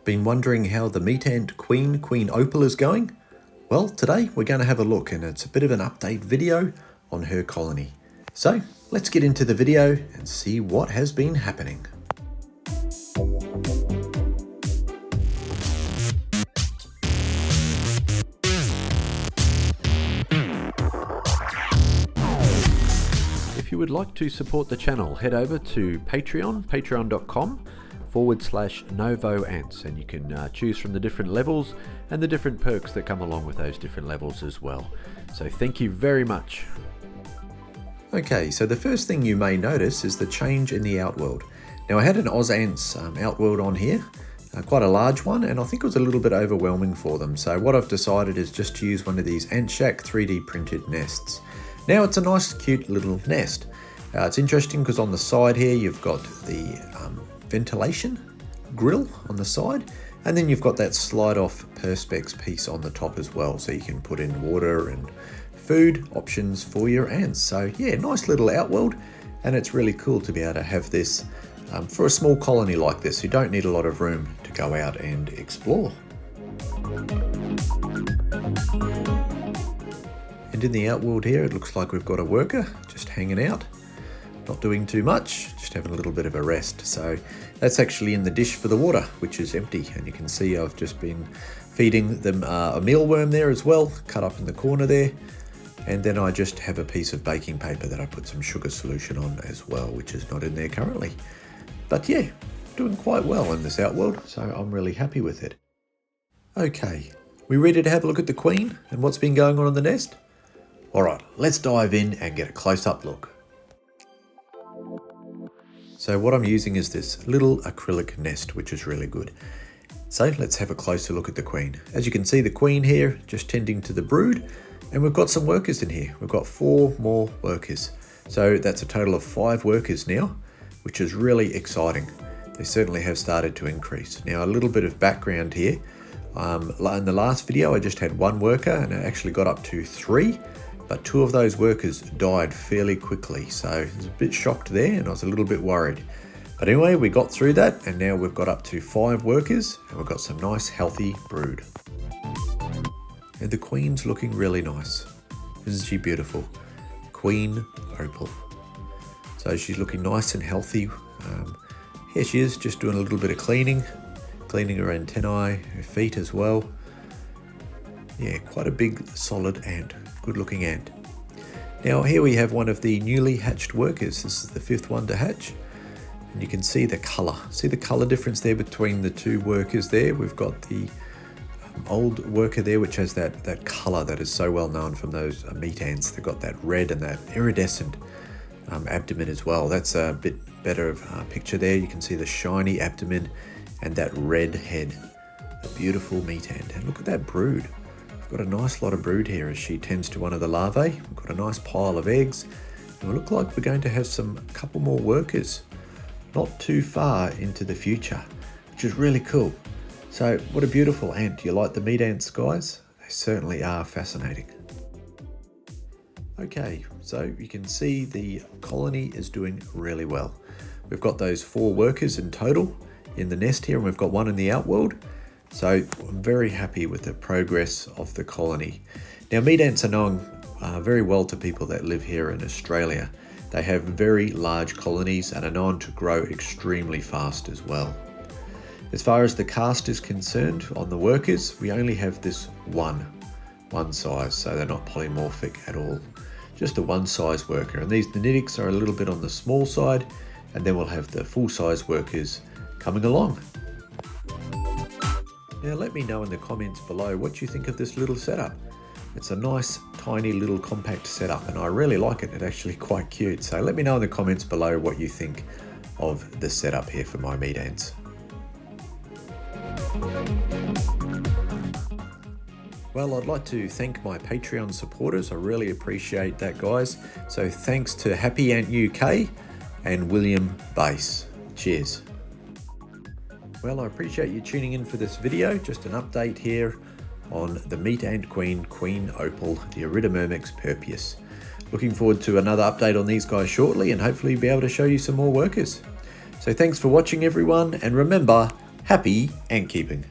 Been wondering how the meat ant queen, Queen Opal, is going? Well, today we're going to have a look, and it's a bit of an update video on her colony. So let's get into the video and see what has been happening. If you would like to support the channel, head over to patreon.com/NovoAnts, and you can choose from the different levels and the different perks that come along with those different levels as well. So thank you very much. Okay, so the first thing you may notice is the change in the outworld. Now I had an AusAnts outworld on here, quite a large one, and I think it was a little bit overwhelming for them. So what I've decided is just to use one of these AntShack 3D printed nests. Now it's a nice cute little nest. It's interesting because on the side here you've got the ventilation grill on the side, and then you've got that slide off perspex piece on the top as well, so you can put in water and food options for your ants. So yeah, nice little outworld, and it's really cool to be able to have this for a small colony like this. You don't need a lot of room to go out and explore. And in the outworld here, it looks like we've got a worker just hanging out, not doing too much, just having a little bit of a rest. So that's actually in the dish for the water, which is empty. And you can see I've just been feeding them a mealworm there as well, cut up in the corner there. And then I just have a piece of baking paper that I put some sugar solution on as well, which is not in there currently. But yeah, doing quite well in this outworld, so I'm really happy with it. Okay, we ready to have a look at the queen and what's been going on in the nest? All right, let's dive in and get a close-up look. So what I'm using is this little acrylic nest, which is really good. So let's have a closer look at the queen. As you can see, the queen here just tending to the brood, and we've got some workers in here. We've got 4 more workers. So that's a total of 5 workers now, which is really exciting. They certainly have started to increase. Now, a little bit of background here. In the last video, I just had 1 worker, and I actually got up to 3. But 2 of those workers died fairly quickly, so I was a bit shocked there, and I was a little bit worried. But anyway, we got through that, and now we've got up to 5 workers, and we've got some nice healthy brood. And the queen's looking really nice. Isn't she beautiful? Queen Opal. So she's looking nice and healthy. Here she is, just doing a little bit of cleaning her antennae, her feet as well. Yeah, quite a big, solid ant. Good looking ant. Now here we have one of the newly hatched workers. This is the 5th one to hatch. And you can see the colour. See the colour difference there between the 2 workers there? We've got the old worker there, which has that colour that is so well known from those meat ants. They've got that red and that iridescent abdomen as well. That's a bit better of a picture there. You can see the shiny abdomen and that red head. A beautiful meat ant. And look at that brood. We've got a nice lot of brood here as she tends to one of the larvae. We've got a nice pile of eggs, and we look like we're going to have a couple more workers not too far into the future, which is really cool. So what a beautiful ant. Do you like the meat ants, guys? They certainly are fascinating. Okay, so you can see the colony is doing really well. We've got those 4 workers in total in the nest here, and we've got 1 in the outworld. So I'm very happy with the progress of the colony. Now, meat ants are known very well to people that live here in Australia. They have very large colonies and are known to grow extremely fast as well. As far as the cast is concerned on the workers, we only have this one size, so they're not polymorphic at all. Just a 1 size worker. And these Nenitics are a little bit on the small side, and then we'll have the full size workers coming along. Now let me know in the comments below what you think of this little setup. It's a nice, tiny little compact setup, and I really like it. It's actually quite cute. So let me know in the comments below what you think of the setup here for my meat ants. Well, I'd like to thank my Patreon supporters. I really appreciate that, guys. So thanks to Happy Ant UK and William Base. Cheers. Well, I appreciate you tuning in for this video. Just an update here on the meat ant queen, Queen Opal, the Iridomyrmex purpureus. Looking forward to another update on these guys shortly, and hopefully be able to show you some more workers. So thanks for watching, everyone, and remember, happy and keeping.